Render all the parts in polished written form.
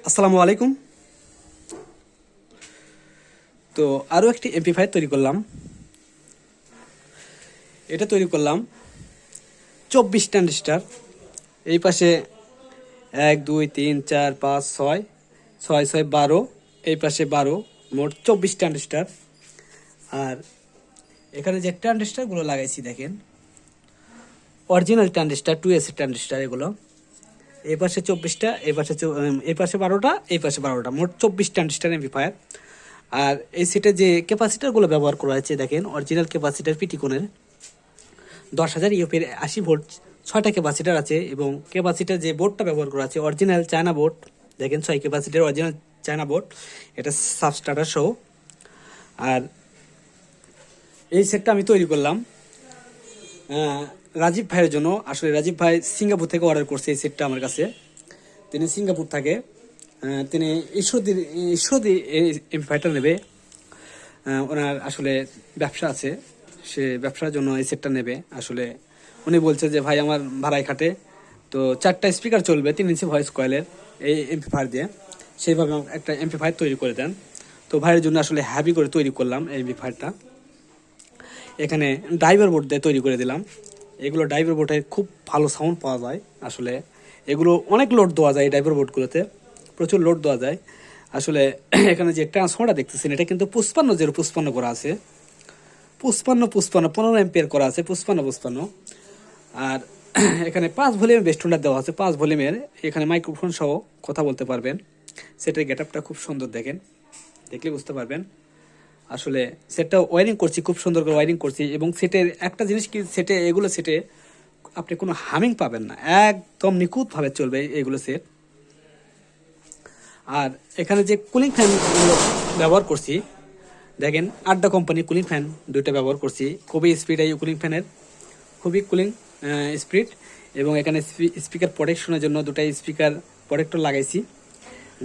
আসসালামু আলাইকুম। তো আরও একটি এমপ্লিফায়ার তৈরি করলাম। এটা তৈরি করলাম 24 ট্রানজিস্টার। এই পাশে 1 2 3 4 5 6 6 6 12, এই পাশে 12, মোট 24 ট্রানজিস্টার। আর এখানে যে ট্রানজিস্টারগুলো লাগাইছি দেখেন, অরিজিনাল ট্রানজিস্টার 2S ট্রানজিস্টার এগুলো। এই পাশে 24টা, এই পাশে 12টা, এই পাশে 12টা, মোট 24 ট্রানজিস্টার এমপ্লিফায়ার। আর এই সেটে যে ক্যাপাসিটারগুলো ব্যবহার করা হয়েছে দেখেন, অরিজিনাল ক্যাপাসিটার পিটিকনের 10,000 ইউপির 80 ভোল্ট 6টা ক্যাপাসিটার আছে। এবং ক্যাপাসিটার যে বোর্ডটা ব্যবহার করা আছে অরিজিনাল চায়না বোর্ড, দেখেন 6 ক্যাপাসিটার অরিজিনাল চায়না বোর্ড, এটা সাবস্টার্টার সহ। আর এই সেটটা আমি তৈরি করলাম রাজীব ভাইয়ের জন্য। আসলে রাজীব ভাই সিঙ্গাপুর থেকে অর্ডার করছে এই সেটটা আমার কাছে। তিনি সিঙ্গাপুর থাকে, তিনি ঈশ্বরদী এমপ্লিফায়ারটা নেবে। ওনার আসলে ব্যবসা আছে, সে ব্যবসার জন্য এই সেটটা নেবে। আসলে উনি বলছে যে ভাই আমার ভাড়ায় খাটে, তো 4টা স্পিকার চলবে 3 ইঞ্চি ভয়েস কয়েলের এই এমপ্লিফায়ার দিয়ে, সেইভাবে একটা এমপ্লিফায়ার তৈরি করে দেন। তো ভাইয়ের জন্য আসলে হ্যাভি করে তৈরি করলাম এই এমপ্লিফায়ারটা। এখানে ড্রাইভার বোর্ড দিয়ে তৈরি করে দিলাম। এগুলো ড্রাইভার বোর্ডে খুব ভালো সাউন্ড পাওয়া যায়। আসলে এগুলো অনেক লোড দেওয়া যায়, এই ড্রাইভার বোর্ডগুলোতে প্রচুর লোড দেওয়া যায়। আসলে এখানে যে ট্রান্সফর্মারটা দেখতেছেন এটা কিন্তু 55 করা আছে, 15 এম্পিয়ার করা আছে, 55। আর এখানে 5 ভলিউমের বেস্টুনার দেওয়া আছে, 5 ভলিউমের। এখানে মাইক্রোফোন সহ কথা বলতে পারবেন। সেটের গেট আপটা খুব সুন্দর, দেখেন, দেখলে বুঝতে পারবেন। আসলে সেটটা ওয়ারিং করছি, খুব সুন্দর করে ওয়ারিং করছি। এবং সেটের একটা জিনিস কি, সেটে আপনি কোনো হামিং পাবেন না, একদম নিখুঁতভাবে চলবে এগুলো সেট। আর এখানে যে কুলিং ফ্যান ব্যবহার করছি দেখেন, আড্ডা কোম্পানি কুলিং ফ্যান 2টা ব্যবহার করছি। খুবই স্পিড এই কুলিং ফ্যানের, খুবই কুলিং স্পিড। এবং এখানে স্পিকার প্রোটেকশনের জন্য 2টা স্পিকার প্রোটেক্টর লাগাইছি।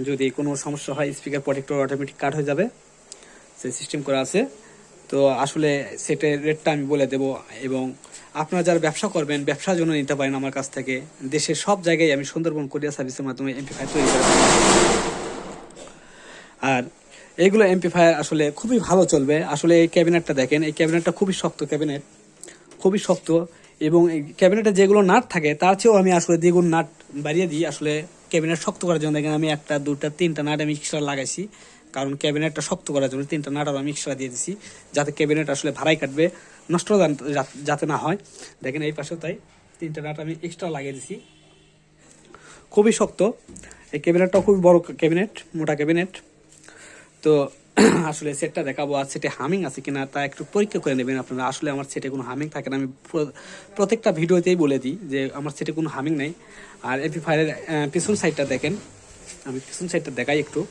যদি কোনো সমস্যা হয় স্পিকার প্রোটেক্টর অটোমেটিক কাট হয়ে যাবে, সেই সিস্টেম করা আছে। তো আসলে সেটের রেটটা আমি বলে দেব। এবং আপনারা যারা ব্যবসা করবেন, ব্যবসার জন্য নিতে পারেন আমার কাছ থেকে। দেশের সব জায়গায় আমি সুন্দরবন কোরিয়ার সার্ভিসের মাধ্যমে এমপ্লিফায়ার তৈরি করে। আর এইগুলো এমপ্লিফায়ার আসলে খুবই ভালো চলবে। আসলে এই ক্যাবিনেটটা দেখেন, এই ক্যাবিনেটটা খুবই শক্ত ক্যাবিনেট, খুবই শক্ত। এবং এই ক্যাবিনেটে যেগুলো নাট থাকে তার চেয়েও আমি আসলে দ্বিগুণ নাট বাড়িয়ে দিই আসলে ক্যাবিনেট শক্ত করার জন্য। দেখেন আমি 1 2 3টা নাট আমি এক্সট্রা লাগাইছি, কারণ ক্যাবিনেটটা শক্ত করার জন্য 3টা নাট আমি এক্সট্রা দিয়ে দিছি, যাতে ক্যাবিনেট আসলে ভাড়াই কাটবে, নষ্ট যাতে না হয়। দেখেন এই পাশেও তাই 3টা নাট আমি এক্সট্রা লাগিয়ে দিছি। খুবই শক্ত এই ক্যাবিনেটটাও, খুবই বড় ক্যাবিনেট, মোটা ক্যাবিনেট। তো আসলে সেটটা দেখাবো। আর সেটে হামিং আছে কিনা তা একটু পরীক্ষা করে নেবেন আপনারা। আসলে আমার সেটে কোনো হামিং থাকে না, আমি প্রত্যেকটা ভিডিওতেই বলে দিই যে আমার সেটে কোনো হামিং নেই। আর এমপ্লিফায়ারের পিছন সাইডটা দেখেন, আমি পিছন সাইডটা দেখাই একটু।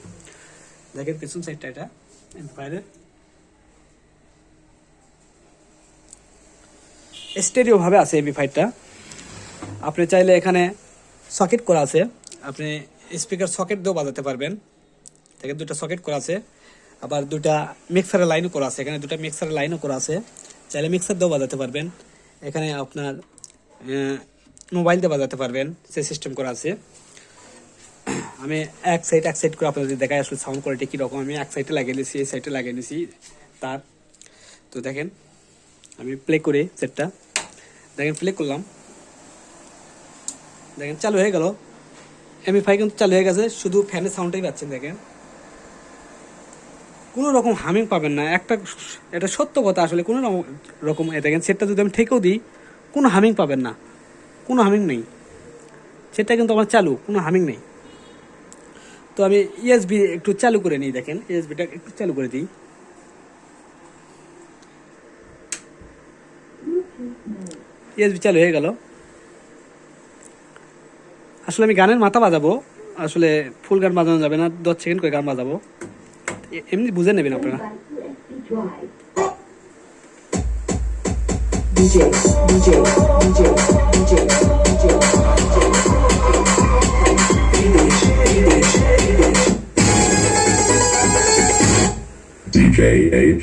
দেখেন পিছন সাইডটা, এটা এমপ্লিফায়ারের স্টেরিও ভাবে আছে এমপ্লিফায়ারটা। আপনি চাইলে এখানে সকেট করা আছে, আপনি স্পিকার সকেট দিয়েও বাজাতে পারবেন। দেখেন 2টা সকেট করা আছে, আবার 2টা মিক্সারের লাইনও করা আছে। এখানে 2টা মিক্সারের লাইনও করা আছে, চাইলে মিক্সার দিয়েও বাজাতে পারবেন। এখানে আপনার মোবাইল দিয়ে বাজাতে পারবেন, সেই সিস্টেম করা আছে। আমি এক সাইড করে আপনাদের দেখাই আসলে সাউন্ড কোয়ালিটি কীরকম। আমি এক সাইডে লাগিয়ে নিয়েছি, এই সাইডে লাগিয়ে নিয়েছি তার। তো দেখেন আমি প্লে করে সেটটা দেখেন, প্লে করলাম, দেখেন চালু হয়ে গেল। এমপ্লিফায়ার কিন্তু চালু হয়ে গেছে, শুধু ফ্যানের সাউন্ডটাই পাচ্ছেন। দেখেন কোনো রকম হামিং পাবেন না, এটা সত্য কথা। আসলে কোনো রকম দেখেন সেটটা যদি আমি ঠেকেও দিই, কোনো হামিং পাবেন না, কোনো হামিং নেই। সেটটা কিন্তু আমার চালু, কোনো হামিং নেই। তো আমি ইএসবি একটু চালু করে নিই, দেখেন ইএসবিটা একটু চালু করে দিই। ইএসবি চালু হয়ে গেল। আসলে আমি গানের মাথা বাজাবো, আসলে ফুল গান বাজানো যাবে না, 10 সেকেন্ড করে গান বাজাবো, এমনি বুঝে নেবেন আপনারা। DJ8.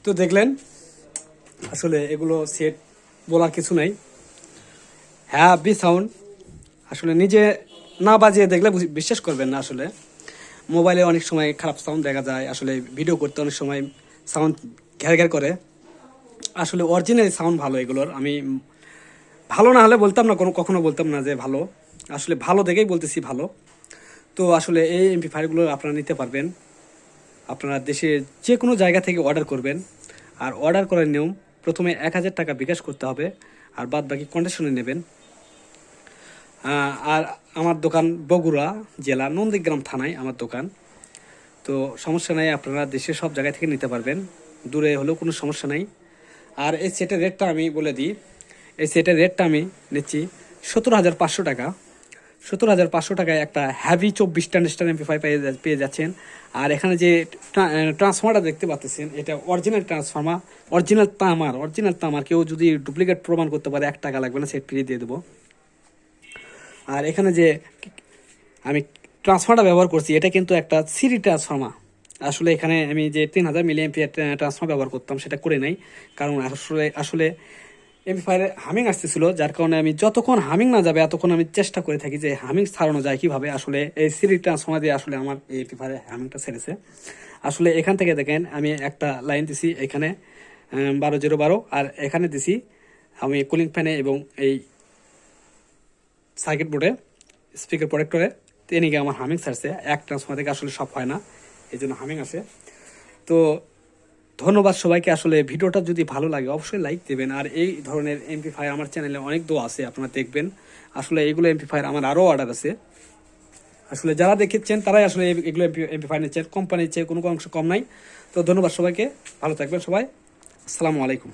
তো দেখলেন আসলে এগুলো সেট বলার কিছু নাই, হ্যাভি সাউন্ড। আসলে নিজে না বাজিয়ে দেখলে বিশ্বাস করবেন না। আসলে মোবাইলে অনেক সময় খারাপ সাউন্ড দেখা যায়, আসলে ভিডিও করতে অনেক সময় সাউন্ড ঘ্যার ঘ্যার করে। আসলে অরিজিনাল সাউন্ড ভালো এগুলোর। আমি ভালো না হলে বলতাম না, কখনো বলতাম না যে ভালো, আসলে ভালো দেখেই বলতেছি ভালো। তো আসলে এই এমপ্লিফায়ারগুলো আপনারা নিতে পারবেন, আপনারা দেশের যে কোনো জায়গা থেকে অর্ডার করবেন। আর অর্ডার করার নিয়ম, প্রথমে 1,000 টাকা বিকাশ করতে হবে, আর বাদ বাকি কন্ডিশনে নেবেন। আর আমার দোকান বগুড়া জেলা নন্দীগ্রাম থানায় আমার দোকান। তো সমস্যা নাই, আপনারা দেশের সব জায়গা থেকে নিতে পারবেন, দূরে হলেও কোনো সমস্যা নাই। আর এই সেটের রেটটা আমি বলে দিই, এই সেটের রেটটা আমি নিচ্ছি 17,500 টাকা। 17,500 টাকায় একটা হ্যাভি 24 ট্রানজিস্টার এমপ্লিফায়ার পেয়ে যাচ্ছেন। আর এখানে যে ট্রান্সফর্মারটা দেখতে পাচ্ছেন, এটা অরিজিনাল ট্রান্সফর্মার, অরিজিনাল তামার। কেউ যদি ডুপ্লিকেট প্রমাণ করতে পারে 1 টাকা লাগবে না, সেট ফ্রি দিয়ে দেবো। আর এখানে যে আমি ট্রান্সফর্মারটা ব্যবহার করছি, এটা কিন্তু একটা সিরি ট্রান্সফর্মার। আসলে এখানে আমি যে 3000 মিলি এমপিয়ার ট্রান্সফর্মার ব্যবহার করতাম সেটা করে নাই, কারণ আসলে এমপ্লিফায়ারে হামিং আসতেছিল, যার কারণে আমি যতক্ষণ হামিং না যাবে এতক্ষণ আমি চেষ্টা করে থাকি যে হামিং ছাড়ানো যায় কিভাবে। আসলে এই সিরি ট্রান্সফর্মার দিয়ে আসলে আমার এই এমপ্লিফায়ারে হামিংটা ছেড়েছে। আসলে এখান থেকে দেখেন আমি একটা লাইন দিছি এখানে 12-0-12, আর এখানে দিছি আমি কুলিং ফ্যানে এবং এই সার্কিট বোর্ডে স্পিকার প্রোটেক্টরে। এদিকে আমার হামিং ছাড়ছে, এক ট্রান্সফর্মার থেকে আসলে সব হয় না, এই জন্য হামিং আসে। তো ধন্যবাদ সবাইকে। আসলে ভিডিওটা যদি ভালো লাগে অবশ্যই লাইক দেবেন। আর এই ধরনের এমপ্লিফায়ার আমার চ্যানেলে অনেক দোয়া আছে, আপনারা দেখবেন। আসলে এগুলো এমপ্লিফায়ার আমার আরও অর্ডার আছে। আসলে যারা দেখেছেন তারাই আসলে এগুলো এমপ্লিফায়ার নিচ্ছেন, কোম্পানির চেয়ে কোনো অংশ কম নাই। তো ধন্যবাদ সবাইকে, ভালো থাকবেন সবাই, আসসালামু আলাইকুম।